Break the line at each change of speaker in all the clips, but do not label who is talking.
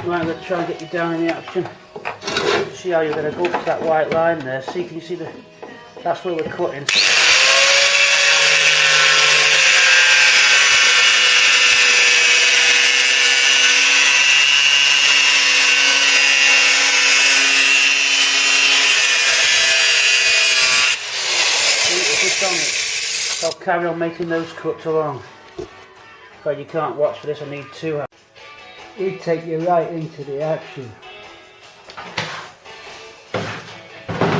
Right, I'm going to try and get you down in the action. See how you're going to go up to that white line there. See, can you see that's where we're cutting. Just on it. I'll carry on making those cuts along. But you can't watch for this, I need two. We take you right into the action.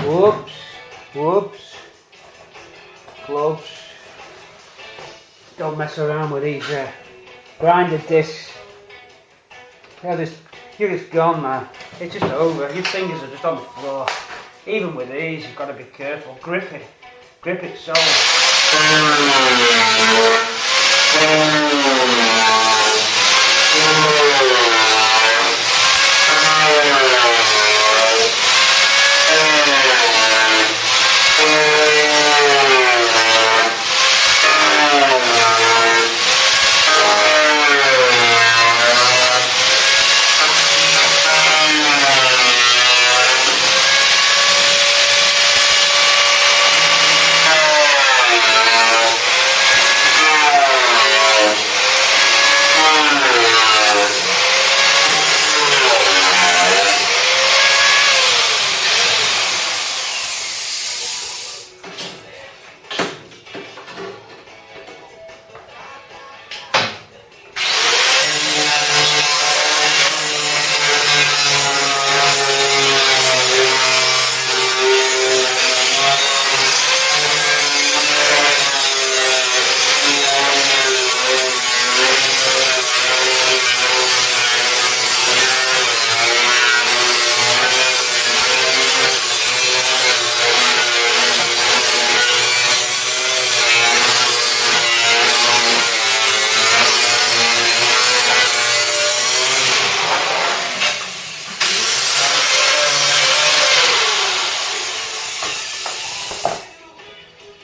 Whoops, whoops, gloves. Don't mess around with these grinded discs. You're just gone, man. It's just over. Your fingers are just on the floor. Even with these, you've got to be careful. Grip it so.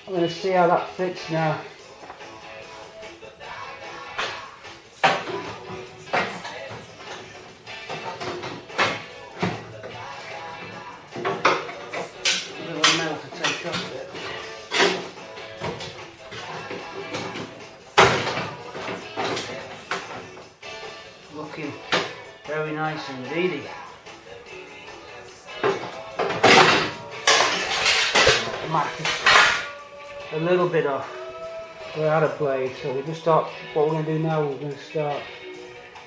I'm going to see how that fits now. A little nail to take off it. Looking very nice indeed. A little bit off. We're out of blade, so we just start. What we're going to do now, we're going to start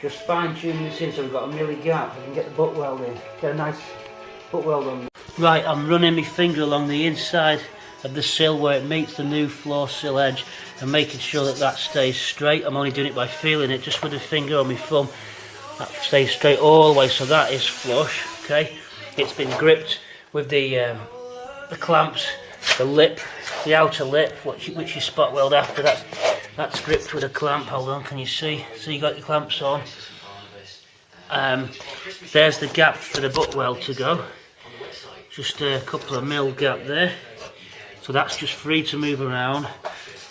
just fine tuning this in so we've got a milli gap. We can get the butt weld in. Get a nice butt weld on. Right, I'm running my finger along the inside of the sill where it meets the new floor sill edge and making sure that that stays straight. I'm only doing it by feeling it, just with the finger on my thumb. That stays straight all the way, so that is flush. Okay, it's been gripped with the clamps, the lip, the outer lip, which you spot weld after. That's gripped with a clamp. Hold on, can you see? So you got your clamps on. There's the gap for the butt weld to go. Just a couple of mil gap there. So that's just free to move around.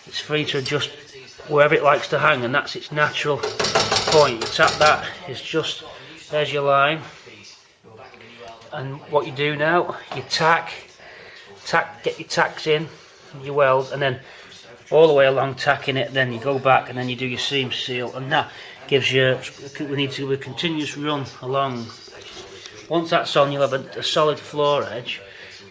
It's free to adjust wherever it likes to hang, and that's its natural point. You tap that, it's just, there's your line. And what you do now, you tack, get your tacks in, you weld, and then all the way along tacking it, then you go back and then you do your seam seal, and that gives you, we need to do a continuous run along. Once that's on, you'll have a solid floor edge,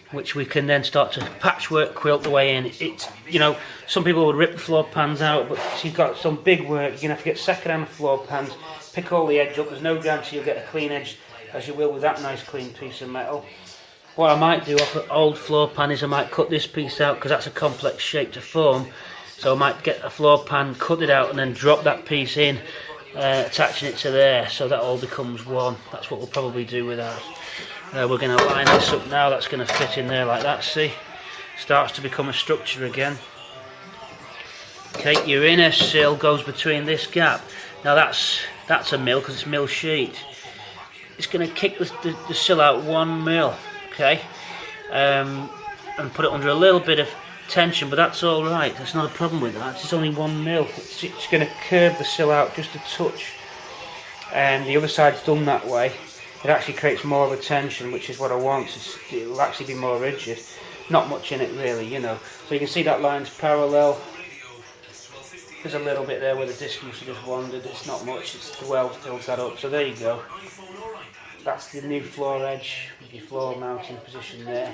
which we can then start to patchwork quilt the way in. It's, you know, some people would rip the floor pans out, but if you've got some big work, you're going to have to get second-hand floor pans, pick all the edge up. There's no guarantee you'll get a clean edge as you will with that nice clean piece of metal. What I might do off an old floor pan is I might cut this piece out because that's a complex shape to form. So I might get a floor pan, cut it out, and then drop that piece in, attaching it to there, so that all becomes one. That's what we'll probably do with that. We're going to line this up now. That's going to fit in there like that. See, starts to become a structure again. Okay, your inner sill goes between this gap. Now that's a mil because it's mil sheet. It's going to kick the sill out 1 mil. Okay, and put it under a little bit of tension, but that's all right. There's not a problem with that. It's only 1 mil. It's going to curve the sill out just a touch. and the other side's done that way, it actually creates more of a tension, which is what I want. It'll actually be more rigid. Not much in it really, you know. So you can see that line's parallel. There's a little bit there where the disc must have just wandered. It's not much, it's the weld fills that up. So there you go. That's the new floor edge with your floor mounting position there.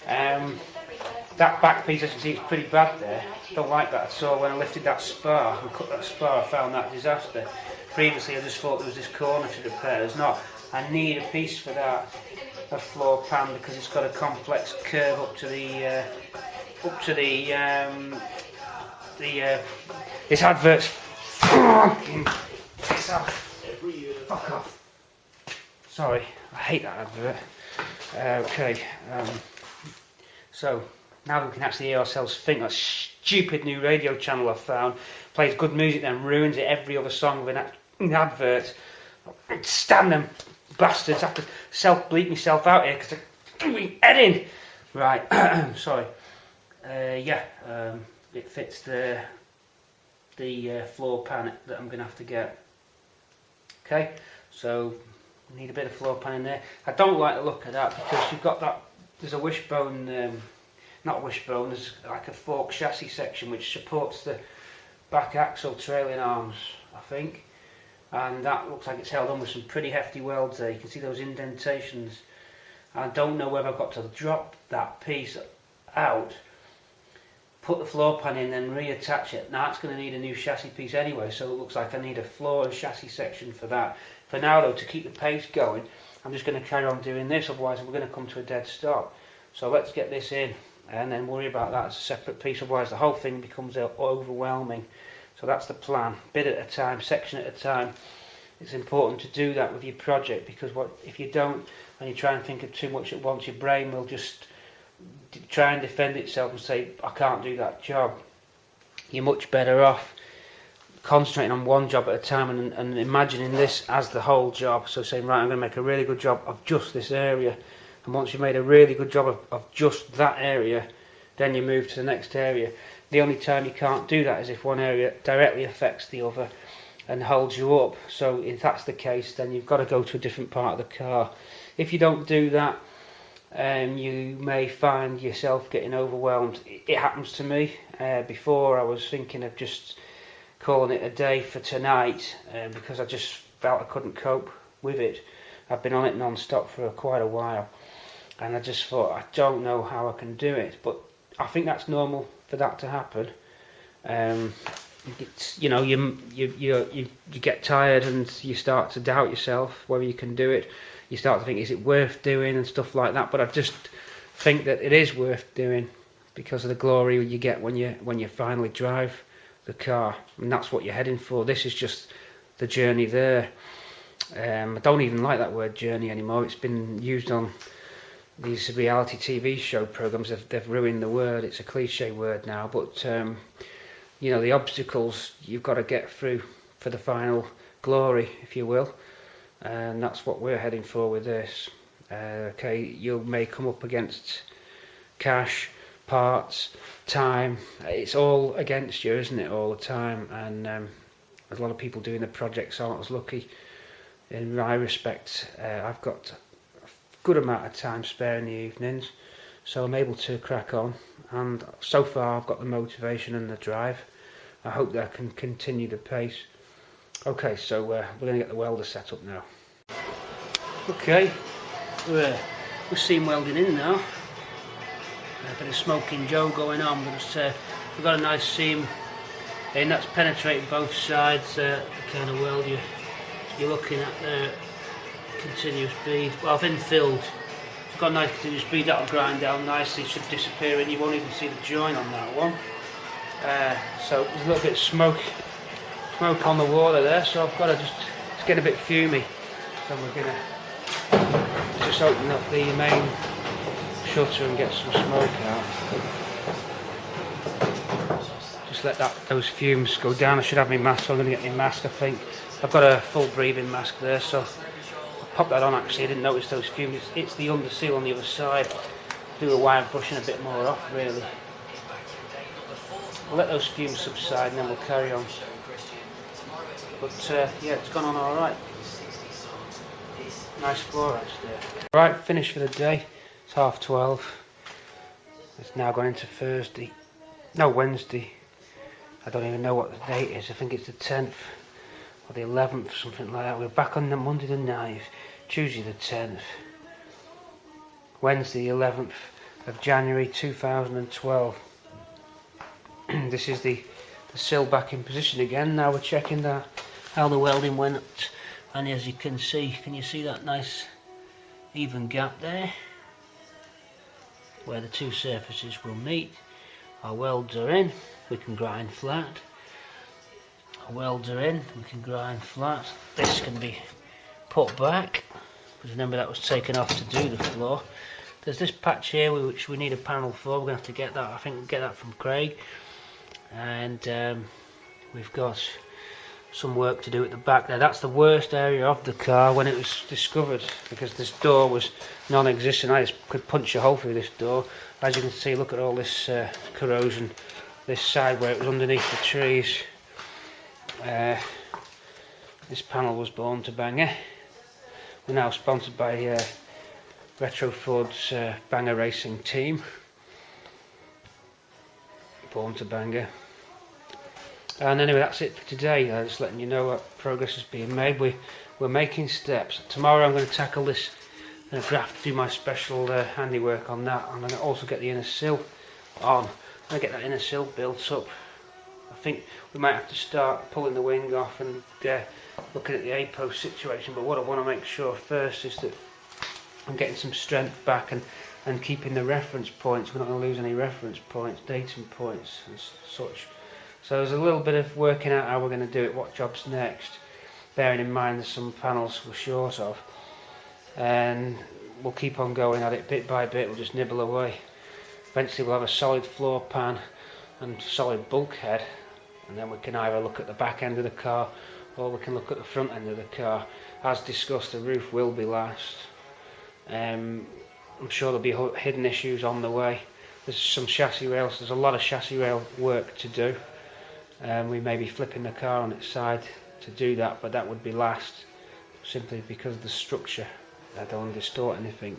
That back piece, as you can see, is pretty bad there. Don't like that at all. When I lifted that spar and cut that spar, I found that disaster. Previously I just thought there was this corner to repair. There's not. I need a piece for that, a floor pan, because it's got a complex curve up to the this advert's fucking piss off. Fuck off. Sorry, I hate that advert. Okay, so now we can actually hear ourselves think. That stupid new radio channel I've found plays good music then ruins it every other song with an advert. I can't stand them bastards. I have to self-bleep myself out here because I'm doing editing. Right, sorry. It fits the floor pan that I'm going to have to get. Okay, so need a bit of floor pan in there. I don't like the look of that because you've got that, there's a wishbone, not a wishbone, there's like a fork chassis section which supports the back axle trailing arms, I think, and that looks like it's held on with some pretty hefty welds there. You can see those indentations. I don't know whether I've got to drop that piece out, put the floor pan in, then reattach it. Now it's going to need a new chassis piece anyway, so it looks like I need a floor and chassis section for that. For now though, to keep the pace going, I'm just going to carry on doing this, otherwise we're going to come to a dead stop. So let's get this in and then worry about that as a separate piece, otherwise the whole thing becomes overwhelming. So that's the plan, bit at a time, section at a time. It's important to do that with your project, because if you don't and you try and think of too much at once, your brain will just try and defend itself and say, I can't do that job. You're much better off concentrating on one job at a time and imagining this as the whole job. So saying, right, I'm going to make a really good job of just this area, and once you've made a really good job of just that area, then you move to the next area. The only time you can't do that is if one area directly affects the other and holds you up. So if that's the case, then you've got to go to a different part of the car. If you don't do that, you may find yourself getting overwhelmed. It happens to me. Before I was thinking of just calling it a day for tonight, because I just felt I couldn't cope with it. I've been on it non-stop for quite a while, and I just thought, I don't know how I can do it. But I think that's normal for that to happen. It's, you know, you get tired and you start to doubt yourself whether you can do it. You start to think, is it worth doing and stuff like that. But I just think that it is worth doing because of the glory you get when you finally drive the car, and that's what you're heading for. This is just the journey there. I don't even like that word journey anymore. It's been used on these reality TV show programs. They've ruined the word. It's a cliche word now, but you know, the obstacles you've got to get through for the final glory, if you will, and that's what we're heading for with this. Okay, you may come up against cash, parts, time. It's all against you, isn't it, all the time? And there's a lot of people doing the projects aren't as lucky. In my respect, I've got a good amount of time spare in the evenings, so I'm able to crack on, and so far I've got the motivation and the drive. I hope that I can continue the pace. Okay, so we're going to get the welder set up now. Okay, we're seam welding in now. A bit of smoking Joe going on, but we've got a nice seam in that's penetrating both sides. The kind of weld you're looking at there, continuous bead. Well, I've infilled. It's got a nice continuous bead that'll grind down nicely. It should disappear, and you won't even see the join on that one. So there's a little bit of smoke on the water there, so I've got to it's getting a bit fumy. So we're gonna just open up the main shutter and get some smoke out. Just let those fumes go down. I should have my mask, so I'm going to get my mask, I think. I've got a full breathing mask there, so I'll pop that on actually. I didn't notice those fumes. It's the underseal on the other side. Do a wire brushing a bit more off, really. We'll let those fumes subside and then we'll carry on. But yeah, it's gone on alright. Nice floor actually. Right, finished for the day. It's 12:30. It's now gone into Wednesday. I don't even know what the date is. I think it's the 10th or the 11th, something like that. We're back on the Monday the 9th, Tuesday the 10th, Wednesday 11th of January 2012. This is the sill back in position again. Now we're checking how the welding went, and as you can you see that nice even gap there where the two surfaces will meet? Our welds are in, we can grind flat. Our welds are in, we can grind flat. This can be put back, because remember that was taken off to do the floor. There's this patch here which we need a panel for. We're going to have to get that, I think we'll get that from Craig. And we've got some work to do at the back there. That's the worst area of the car when it was discovered, because this door was non-existent. I just could punch a hole through this door. As you can see, look at all this corrosion, this side where it was underneath the trees. This panel was born to banger. We're now sponsored by Retro Ford's banger racing team. Born to banger. And anyway, that's it for today. Just letting you know what progress is being made. We're making steps. Tomorrow I'm going to tackle this graft, do my special handiwork on that. I'm going to also get the inner sill on. I'm going to get that inner sill built up. I think we might have to start pulling the wing off and looking at the A-post situation, but what I want to make sure first is that I'm getting some strength back and keeping the reference points. We're not going to lose any reference points, datum points and such. So there's a little bit of working out how we're going to do it, what job's next, bearing in mind there's some panels we're short of, and we'll keep on going at it bit by bit. We'll just nibble away. Eventually we'll have a solid floor pan and solid bulkhead, and then we can either look at the back end of the car or we can look at the front end of the car. As discussed, the roof will be last. I'm sure there'll be hidden issues on the way. There's some chassis rails, there's a lot of chassis rail work to do. We may be flipping the car on its side to do that, but that would be last, simply because of the structure. I don't want to distort anything.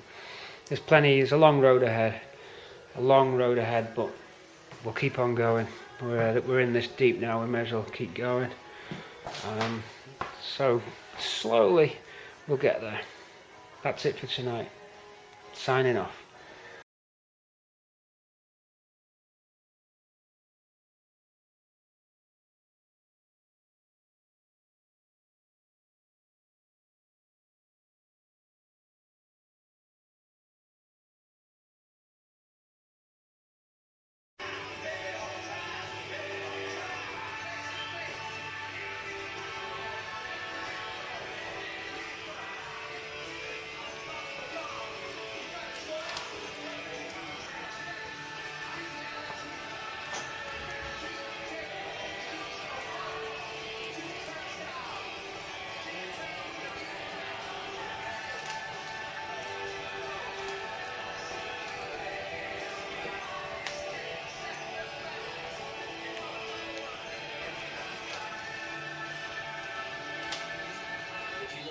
There's a long road ahead, but we'll keep on going. We're in this deep now, we may as well keep going. So slowly we'll get there. That's it for tonight. Signing off.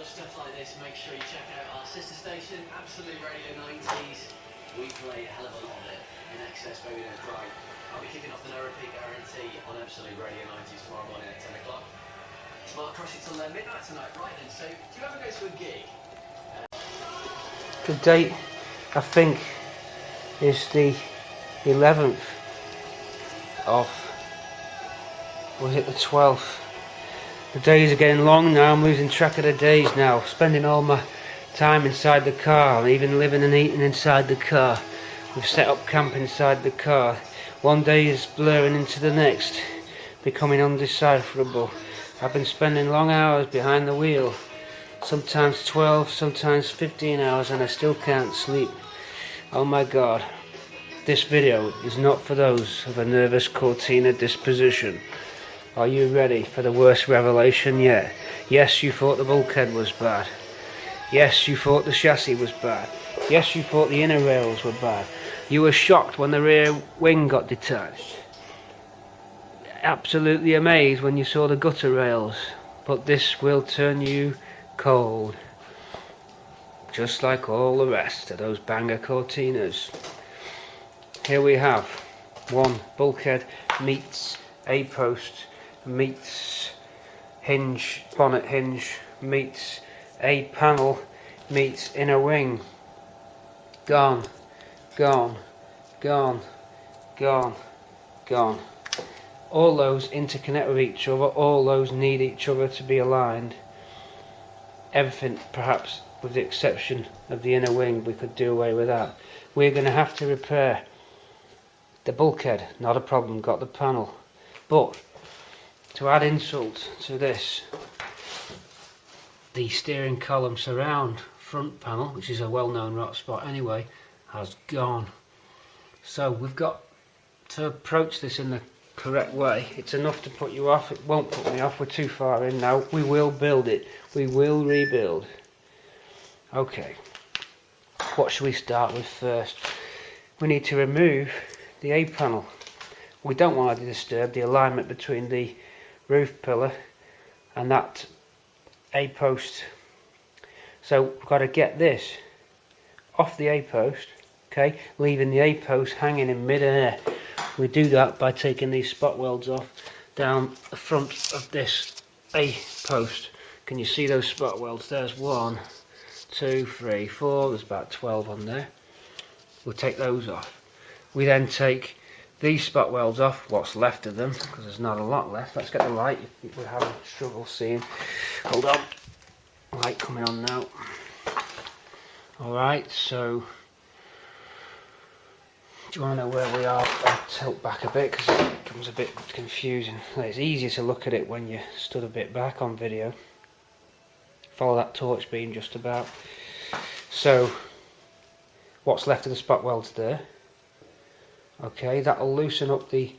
Stuff like this, make sure you check out our sister station, Absolute Radio 90s. We play a hell of a lot of it. In excess, baby, don't cry. I'll be kicking off the no repeat guarantee on Absolute Radio 90s tomorrow morning at 10 o'clock. Tomorrow across you till midnight tonight, right then. So, do you ever go to a gig?
The date, I think, is the 11th of, was it the 12th? The days are getting long now. I'm losing track of the days now. Spending all my time inside the car. I'm even living and eating inside the car. We've set up camp inside the car. One day is blurring into the next, becoming undecipherable. I've been spending long hours behind the wheel. Sometimes 12, sometimes 15 hours, and I still can't sleep. Oh my God. This video is not for those of a nervous Cortina disposition. Are you ready for the worst revelation yet? Yes, you thought the bulkhead was bad. Yes, you thought the chassis was bad. Yes, you thought the inner rails were bad. You were shocked when the rear wing got detached. Absolutely amazed when you saw the gutter rails. but this will turn you cold, just like all the rest of those banger Cortinas. Here we have one bulkhead meets A-post meets hinge, bonnet hinge meets A-panel meets inner wing. Gone, gone, gone, gone, gone. All those interconnect with each other, all those need each other to be aligned. Everything, perhaps with the exception of the inner wing, we could do away with that. We're going to have to repair the bulkhead, not a problem, got the panel. But to add insult to this, the steering column surround front panel, which is a well-known rot spot anyway, has gone. So we've got to approach this in the correct way. It's enough to put you off, it won't put me off, we're too far in now. We will build it, we will rebuild. Okay, what should we start with first? We need to remove the A-panel. We don't want to disturb the alignment between the roof pillar and that A-post. So we've got to get this off the A-post, okay, leaving the A-post hanging in mid-air. We do that by taking these spot welds off down the front of this A-post. Can you see those spot welds? There's 1, 2, 3, 4, there's about 12 on there. We'll take those off. We then take these spot welds off, what's left of them, because there's not a lot left. Let's get the light, we're having trouble seeing. Hold on, light coming on now. Alright, so do you want to know where we are? I'll tilt back a bit because it becomes a bit confusing. It's easier to look at it when you stood a bit back on video. Follow that torch beam just about. So what's left of the spot welds there? Okay, that'll loosen up the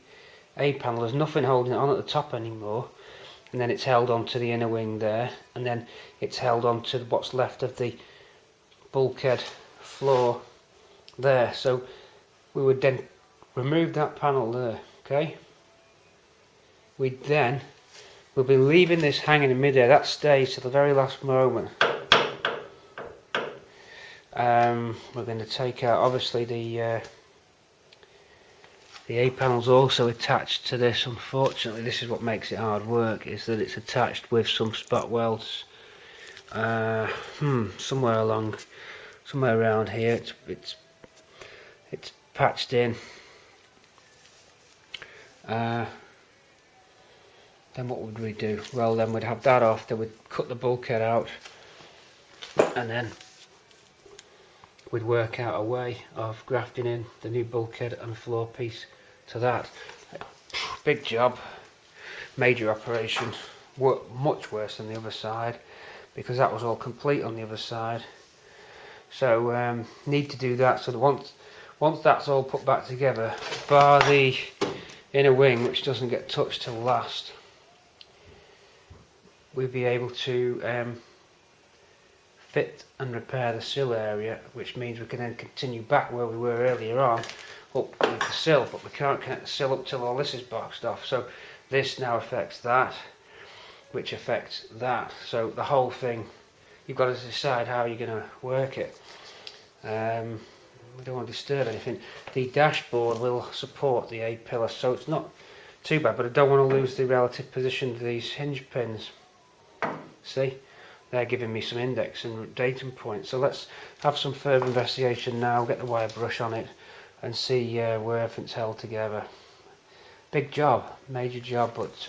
A-panel. There's nothing holding it on at the top anymore, and then it's held onto the inner wing there, and then it's held onto what's left of the bulkhead floor there. So we would then remove that panel there, okay? We then will be leaving this hanging in midair. That stays to the very last moment. We're going to take out, obviously, the A-panel's also attached to this. Unfortunately, this is what makes it hard work, is that it's attached with some spot welds somewhere around here. It's patched in. Then what would we do? Well, then we'd have that off, then we'd cut the bulkhead out, and then we'd work out a way of grafting in the new bulkhead and floor piece to that. Big job, major operation, much worse than the other side, because that was all complete on the other side. So need to do that, so that once that's all put back together, bar the inner wing, which doesn't get touched till last, we'll be able to fit and repair the sill area, which means we can then continue back where we were earlier on, up with the sill, but we can't connect the sill up till all this is boxed off. So this now affects that, which affects that. So the whole thing, you've got to decide how you're going to work it. We don't want to disturb anything. The dashboard will support the A-pillar, so it's not too bad, but I don't want to lose the relative position of these hinge pins. See, they're giving me some index and datum points. So let's have some further investigation now, get the wire brush on it and see where everything's held together. Big job, major job, but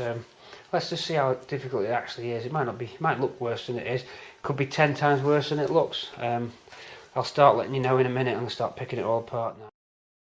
let's just see how difficult it actually is. It might look worse than it is. It could be 10 times worse than it looks. I'll start letting you know in a minute. I'm going to start picking it all apart now.